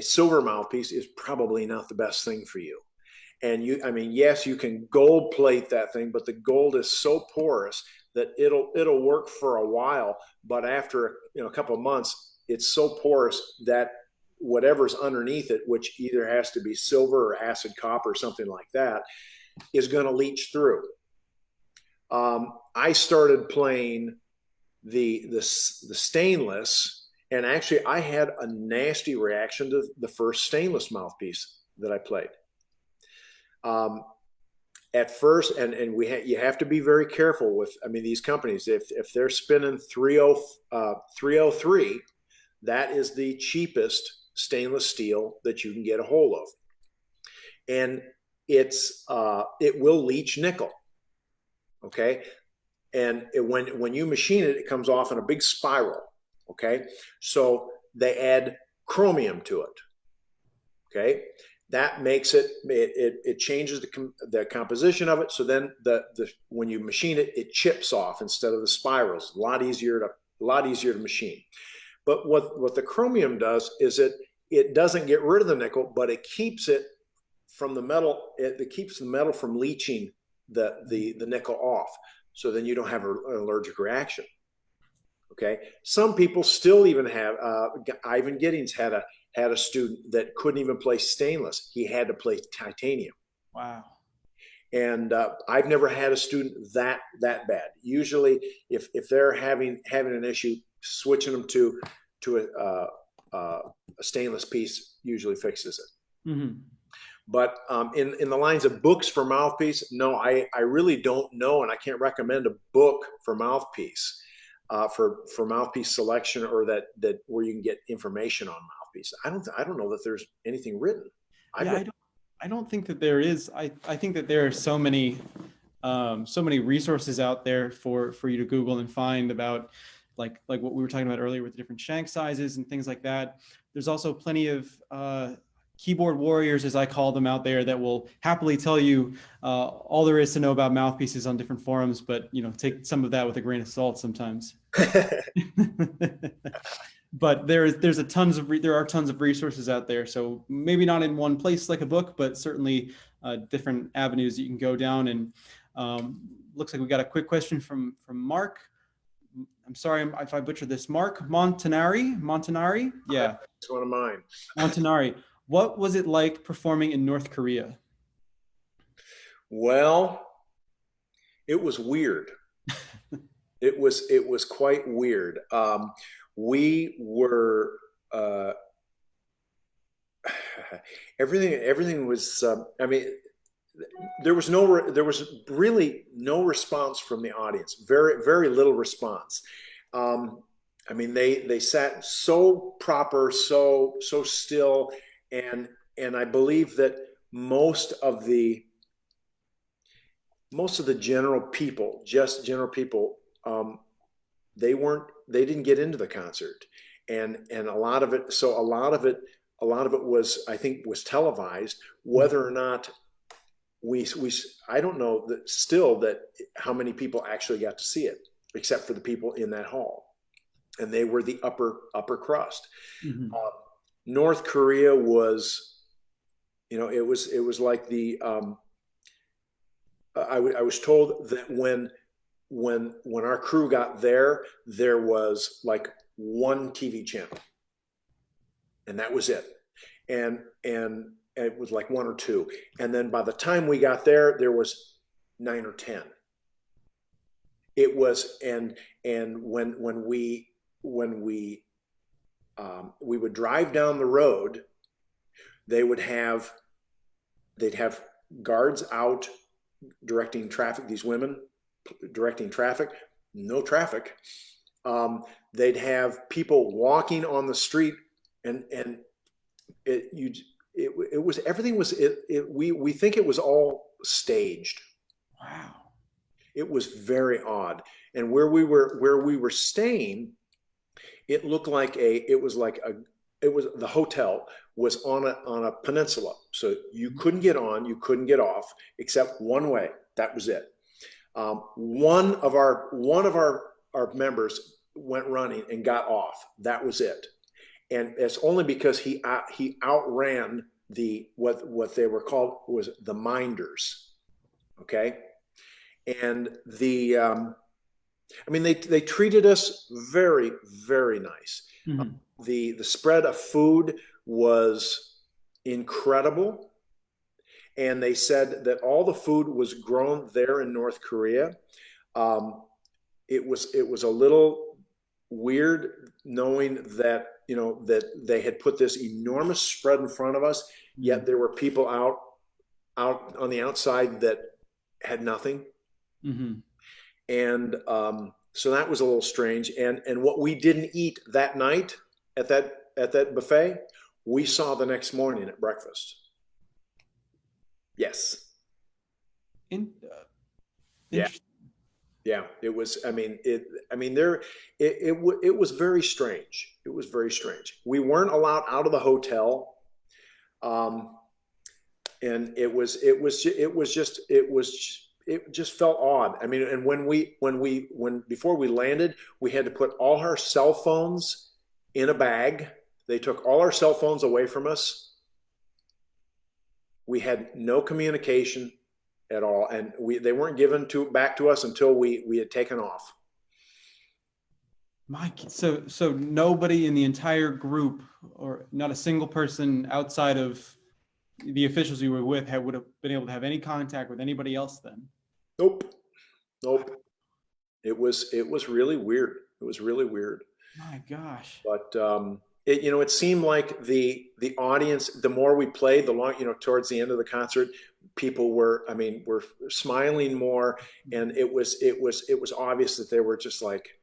Speaker 2: silver mouthpiece is probably not the best thing for you. And I mean, yes, you can gold plate that thing, but the gold is so porous that it'll work for a while, but after a couple of months, it's so porous that whatever's underneath it, which either has to be silver or acid copper or something like that, is going to leach through. I started playing the stainless, and actually I had a nasty reaction to the first stainless mouthpiece that I played. At first, and you have to be very careful with, I mean, these companies, if they're spinning 303, that is the cheapest stainless steel that you can get a hold of, and it will leach nickel. Okay, and when you machine it, it comes off in a big spiral. Okay, so they add chromium to it. Okay, that makes it changes the composition of it. So then when you machine it, it chips off instead of the spirals. A lot easier to machine. But what the chromium does is it doesn't get rid of the nickel, but it keeps it from the metal. It keeps the metal from leaching the nickel off. So then you don't have an allergic reaction. Okay. Some people still even have. Ivan Giddings had a student that couldn't even play stainless. He had to play titanium.
Speaker 1: Wow.
Speaker 2: And I've never had a student that bad. Usually, if they're having an issue, switching them to a stainless piece usually fixes it. Mm-hmm. But in the lines of books for Mouthpiece, no, I really don't know, and I can't recommend a book for Mouthpiece, for Mouthpiece selection, or that where you can get information on Mouthpiece. I don't know that there's anything written.
Speaker 1: I don't think that there is. I think that there are so many resources out there for you to Google and find about, like what we were talking about earlier with the different shank sizes and things like that. There's also plenty of keyboard warriors, as I call them, out there that will happily tell you all there is to know about mouthpieces on different forums, but take some of that with a grain of salt sometimes. But there are tons of resources out there. So maybe not in one place like a book, but certainly different avenues that you can go down. And looks like we got a quick question from Mark. I'm sorry if I butchered this. Mark Montanari. Yeah.
Speaker 2: It's one of mine.
Speaker 1: Montanari. What was it like performing in North Korea?
Speaker 2: Well, it was weird. It was quite weird. We were everything was. I mean, there was really no response from the audience. Very little response. I mean, they sat so proper, so still, and I believe that most of the general people, they didn't get into the concert, and a lot of it was, I think, was televised. Whether or not I don't know that how many people actually got to see it, except for the people in that hall, and they were the upper crust. Mm-hmm. North Korea was, it was like the. I was told that when our crew got there was like one TV channel, and that was it, and it was like one or two, and then by the time we got there was 9 or 10. It was, and when we would drive down the road, they'd have guards out directing traffic. These women directing traffic, no traffic. They'd have people walking on the street, and we think it was all staged.
Speaker 1: Wow.
Speaker 2: It was very odd. And where we were staying, it looked like the hotel was on a peninsula. So you couldn't get on, you couldn't get off, except one way. That was it. One of our members went running and got off. That was it. And it's only because he outran what they were called was the minders. Okay. And they treated us very, very nice. Mm-hmm. The spread of food was incredible. And they said that all the food was grown there in North Korea. It was a little weird knowing that, that they had put this enormous spread in front of us, yet there were people out on the outside that had nothing. Mm-hmm. And so that was a little strange. And what we didn't eat that night at that buffet, we saw the next morning at breakfast. Yes.
Speaker 1: Yeah.
Speaker 2: Yeah, it was. I mean, it was very strange. It was very strange. We weren't allowed out of the hotel, um, and it just felt odd. I mean, and when before we landed, we had to put all our cell phones in a bag. They took all our cell phones away from us. We had no communication at all, and they weren't given back to us until we had taken off.
Speaker 1: Mike, so nobody in the entire group, or not a single person outside of the officials you were with, would have been able to have any contact with anybody else then?
Speaker 2: Nope, nope. It was really weird. It was really weird.
Speaker 1: My gosh.
Speaker 2: But it seemed like the audience, the more we played, the long, towards the end of the concert, people were smiling more, and it was obvious that they were just like,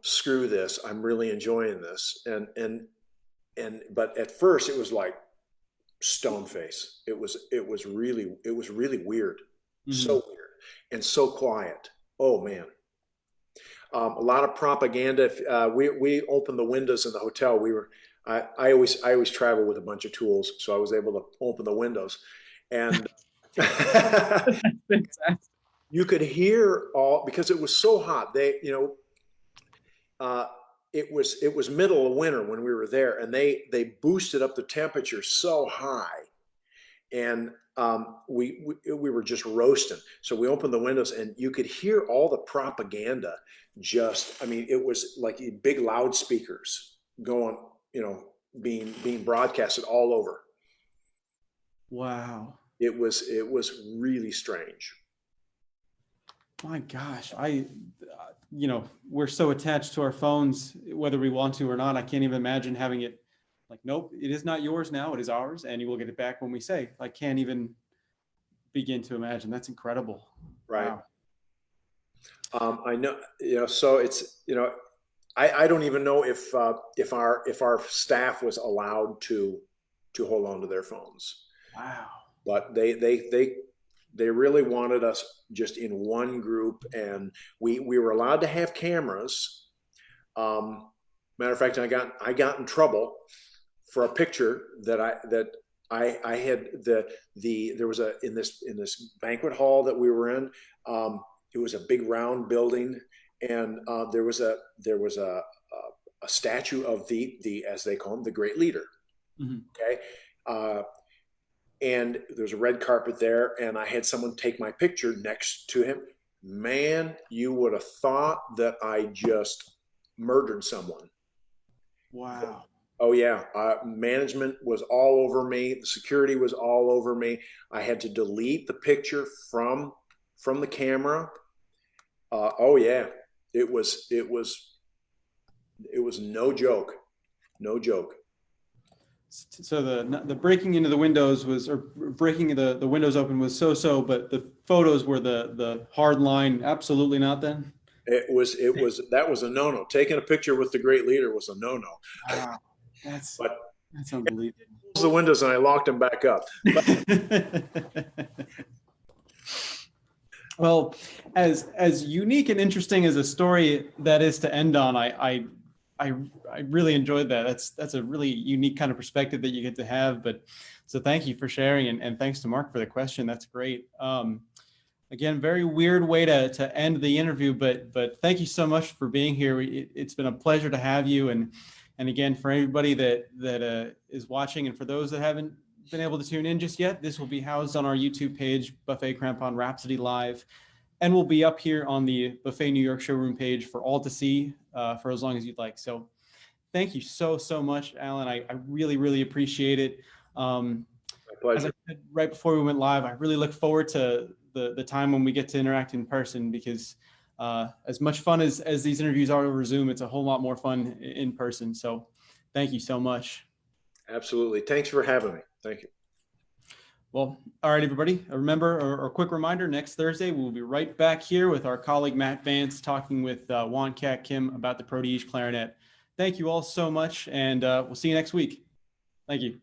Speaker 2: screw this, I'm really enjoying this. But at first it was like stone face. It was really weird. Mm-hmm. So weird and so quiet. Oh man. A lot of propaganda. We opened the windows in the hotel. I always travel with a bunch of tools, so I was able to open the windows, and you could hear all, because it was so hot. It was middle of winter when we were there, and they boosted up the temperature so high, and we were just roasting. So we opened the windows, and you could hear all the propaganda. It was like big loudspeakers going, being broadcasted all over.
Speaker 1: Wow.
Speaker 2: It was really strange.
Speaker 1: My gosh, we're so attached to our phones, whether we want to or not. I can't even imagine having it like, nope, it is not yours now, it is ours, and you will get it back when we say. I can't even begin to imagine. That's incredible.
Speaker 2: Right.
Speaker 1: Wow.
Speaker 2: I know, so it's, I don't even know if our staff was allowed to hold on to their phones.
Speaker 1: Wow.
Speaker 2: But they really wanted us just in one group, and we were allowed to have cameras. Matter of fact, I got in trouble for a picture that I had there was in this banquet hall that we were in. It was a big round building, and there was a statue of the as they call him, the great leader. Mm-hmm. Okay. And there's a red carpet there, and I had someone take my picture next to him. Man, you would have thought that I just murdered someone.
Speaker 1: Wow.
Speaker 2: Oh yeah. Management was all over me. The security was all over me. I had to delete the picture from the camera. Oh yeah. It was no joke. No joke.
Speaker 1: So the breaking into the windows or breaking the windows open was so, but the photos were the hard line. Absolutely not then.
Speaker 2: That was a no-no. Taking a picture with the great leader was a no-no.
Speaker 1: Wow. That's unbelievable.
Speaker 2: I closed the windows and I locked them back up.
Speaker 1: Well, as unique and interesting as a story that is to end on, I really enjoyed that. That's a really unique kind of perspective that you get to have. But so thank you for sharing, and thanks to Mark for the question. That's great. Again, very weird way to end the interview, but thank you so much for being here. It's been a pleasure to have you, and again, for everybody that is watching, and for those that haven't been able to tune in just yet, this will be housed on our YouTube page, Buffet Crampon Rhapsody Live, and will be up here on the Buffet New York showroom page for all to see for as long as you'd like. So thank you so much, Alan. I really, really appreciate it. My pleasure. As I said right before we went live, I really look forward to the time when we get to interact in person, because as much fun as these interviews are over Zoom, it's a whole lot more fun in person. So thank you so much.
Speaker 2: Absolutely. Thanks for having me. Thank you.
Speaker 1: Well, all right, everybody. Remember, a quick reminder, next Thursday, we'll be right back here with our colleague, Matt Vance, talking with Juan Cat Kim about the Prodige clarinet. Thank you all so much, and we'll see you next week. Thank you.